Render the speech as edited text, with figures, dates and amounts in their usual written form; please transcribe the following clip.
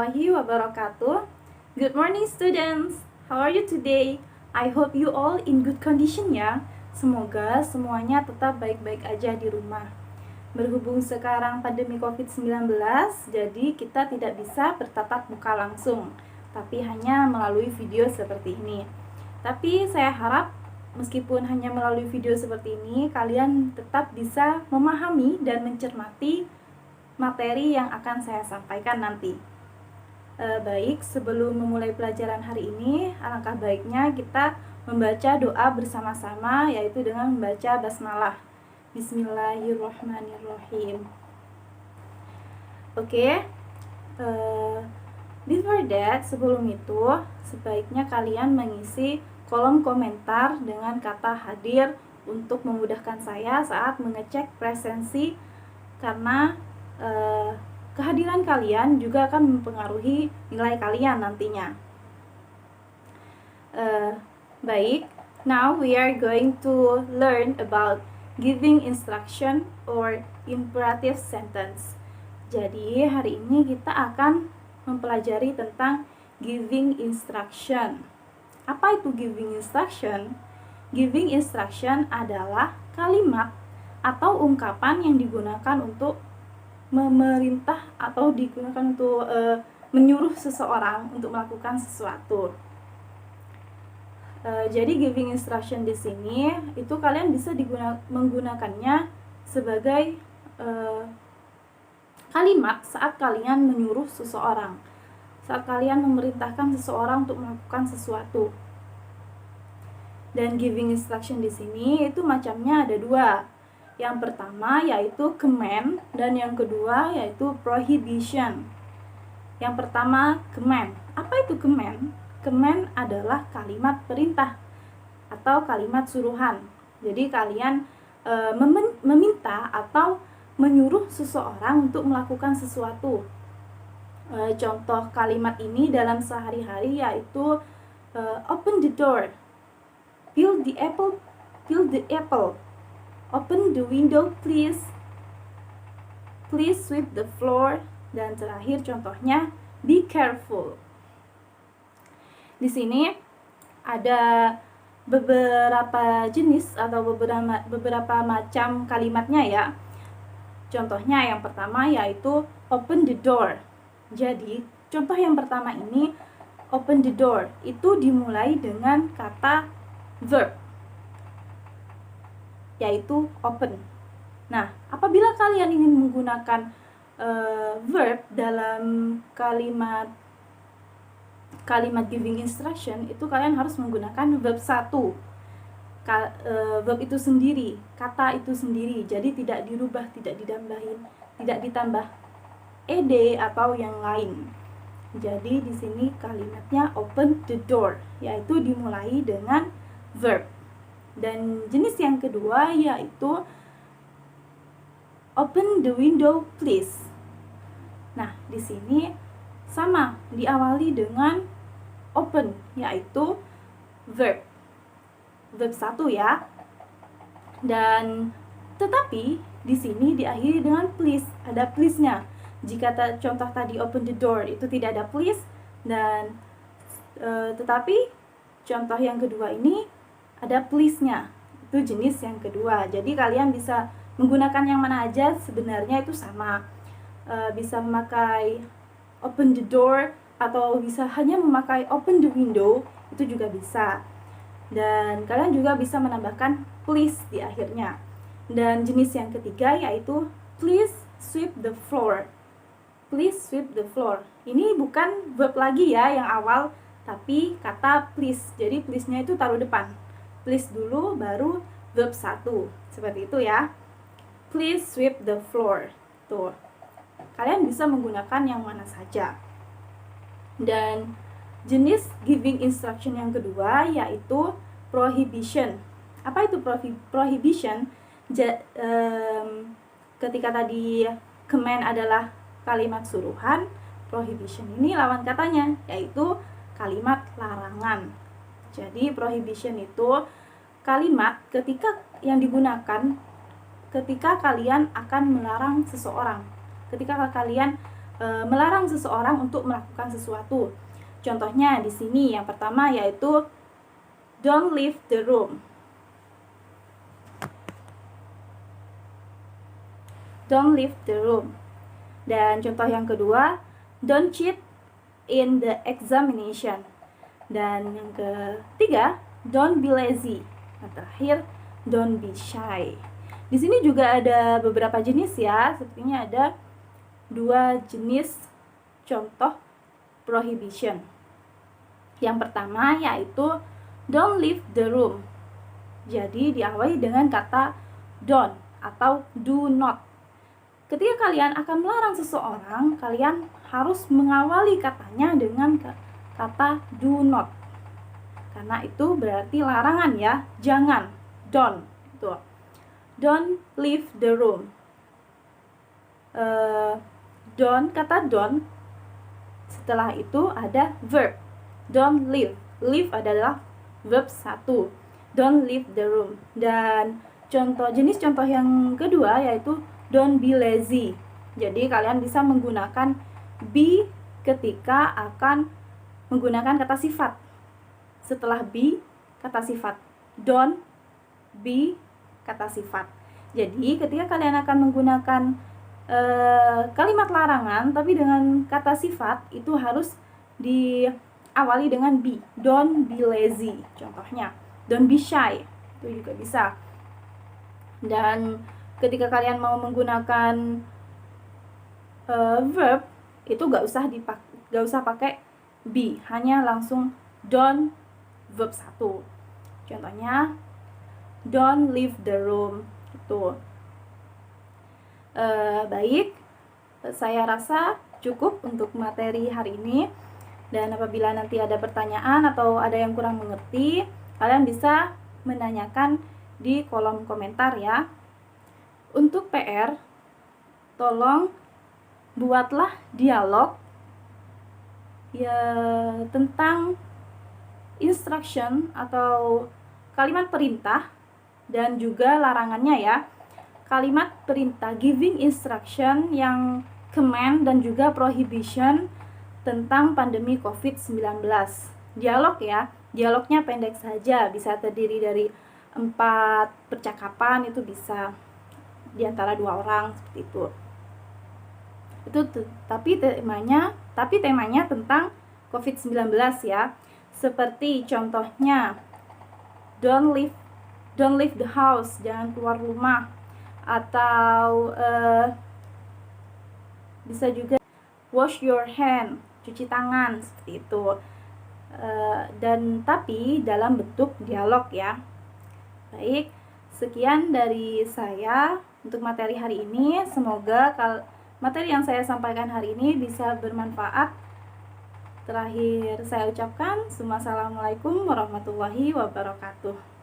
warahmatullahi wabarakatuh. Good morning students. How are you today? I hope you all in good condition ya. Semoga semuanya tetap baik-baik aja di rumah. Berhubung sekarang pandemi COVID-19, jadi kita tidak bisa bertatap muka langsung, tapi hanya melalui video seperti ini. Tapi saya harap meskipun hanya melalui video seperti ini, kalian tetap bisa memahami dan mencermati materi yang akan saya sampaikan nanti. Baik, sebelum memulai pelajaran hari ini, alangkah baiknya kita membaca doa bersama-sama, yaitu dengan membaca basmalah. Bismillahirrahmanirrahim. Oke, before that, sebelum itu, sebaiknya kalian mengisi kolom komentar dengan kata hadir untuk memudahkan saya saat mengecek presensi, karena kehadiran kalian juga akan mempengaruhi nilai kalian nantinya. Baik, now we are going to learn about giving instruction or imperative sentence. Jadi hari ini kita akan mempelajari tentang giving instruction. Apa itu giving instruction? Giving instruction adalah kalimat atau ungkapan yang digunakan untuk memerintah atau digunakan untuk menyuruh seseorang untuk melakukan sesuatu. Jadi giving instruction di sini itu kalian bisa menggunakannya sebagai kalimat saat kalian menyuruh seseorang, saat kalian memerintahkan seseorang untuk melakukan sesuatu. Dan giving instruction di sini itu macamnya ada dua. Yang pertama yaitu command dan yang kedua yaitu prohibition. Yang pertama command. Apa itu command? Command adalah kalimat perintah atau kalimat suruhan. Jadi kalian meminta atau menyuruh seseorang untuk melakukan sesuatu. Contoh kalimat ini dalam sehari-hari yaitu open the door, peel the apple, open the window please, please sweep the floor, dan terakhir contohnya be careful. Di sini ada beberapa jenis atau beberapa macam kalimatnya ya. Contohnya yang pertama yaitu open the door. Jadi contoh yang pertama ini open the door itu dimulai dengan kata verb, yaitu open. Nah, apabila kalian ingin menggunakan verb dalam kalimat giving instruction, itu kalian harus menggunakan verb 1. Verb itu sendiri, kata itu sendiri. Jadi tidak dirubah, tidak ditambah ed atau yang lain. Jadi di sini kalimatnya open the door, yaitu dimulai dengan verb. Dan jenis yang kedua yaitu open the window please. Nah, di sini sama, diawali dengan open, yaitu verb 1 ya. Dan tetapi di sini diakhiri dengan please, ada please-nya. Jika contoh tadi open the door itu tidak ada please, dan tetapi contoh yang kedua ini ada please-nya, itu jenis yang kedua. Jadi kalian bisa menggunakan yang mana aja, sebenarnya itu sama. Bisa memakai open the door atau bisa hanya memakai open the window, itu juga bisa. Dan kalian juga bisa menambahkan please di akhirnya. Dan jenis yang ketiga yaitu please sweep the floor. Please sweep the floor. Ini bukan verb lagi ya yang awal, tapi kata please. Jadi please-nya itu taruh depan. Please dulu baru verb 1. Seperti itu ya. Please sweep the floor. Tuh. Kalian bisa menggunakan yang mana saja. Dan jenis giving instruction yang kedua yaitu prohibition. Apa itu prohibition? Ketika tadi command adalah kalimat suruhan, prohibition ini lawan katanya, yaitu kalimat larangan. Jadi prohibition itu kalimat ketika yang digunakan ketika kalian akan melarang seseorang. Ketika kalian melarang seseorang untuk melakukan sesuatu. Contohnya di sini yang pertama yaitu don't leave the room. Don't leave the room. Dan contoh yang kedua, don't cheat in the examination. Dan yang ketiga, don't be lazy. Yang terakhir, don't be shy. Di sini juga ada beberapa jenis ya, sepertinya ada 2 jenis contoh prohibition. Yang pertama yaitu don't leave the room. Jadi diawali dengan kata don't atau do not. Ketika kalian akan melarang seseorang, kalian harus mengawali katanya dengan kata do not. Karena itu berarti larangan ya, jangan, don't. Itu. Don't leave the room. Kata don't, setelah itu ada verb. Don't leave. Leave adalah verb 1. Don't leave the room. Dan jenis contoh yang kedua yaitu don't be lazy. Jadi kalian bisa menggunakan be ketika akan menggunakan kata sifat. Setelah be, kata sifat. Don't be, kata sifat. Jadi ketika kalian akan menggunakan kalimat larangan tapi dengan kata sifat, itu harus diawali dengan be. Don't be lazy. Contohnya, don't be shy. Itu juga bisa. Dan ketika kalian mau menggunakan verb, itu gak usah pakai be, hanya langsung don't verb 1. Contohnya, don't leave the room. Itu. Baik, saya rasa cukup untuk materi hari ini. Dan apabila nanti ada pertanyaan atau ada yang kurang mengerti, kalian bisa menanyakan di kolom komentar ya. Untuk PR, tolong buatlah dialog ya tentang instruction atau kalimat perintah dan juga larangannya ya. Kalimat perintah giving instruction, yang command dan juga prohibition tentang pandemi COVID-19. Dialog ya, dialognya pendek saja, bisa terdiri dari 4 percakapan, itu bisa di antara 2 orang seperti itu. Tapi temanya tentang COVID-19 ya. Seperti contohnya don't leave the house, jangan keluar rumah. Atau bisa juga wash your hand, cuci tangan, seperti itu. Tapi dalam bentuk dialog ya. Baik, sekian dari saya untuk materi hari ini. Semoga materi yang saya sampaikan hari ini bisa bermanfaat. Terakhir saya ucapkan, Assalamualaikum warahmatullahi wabarakatuh.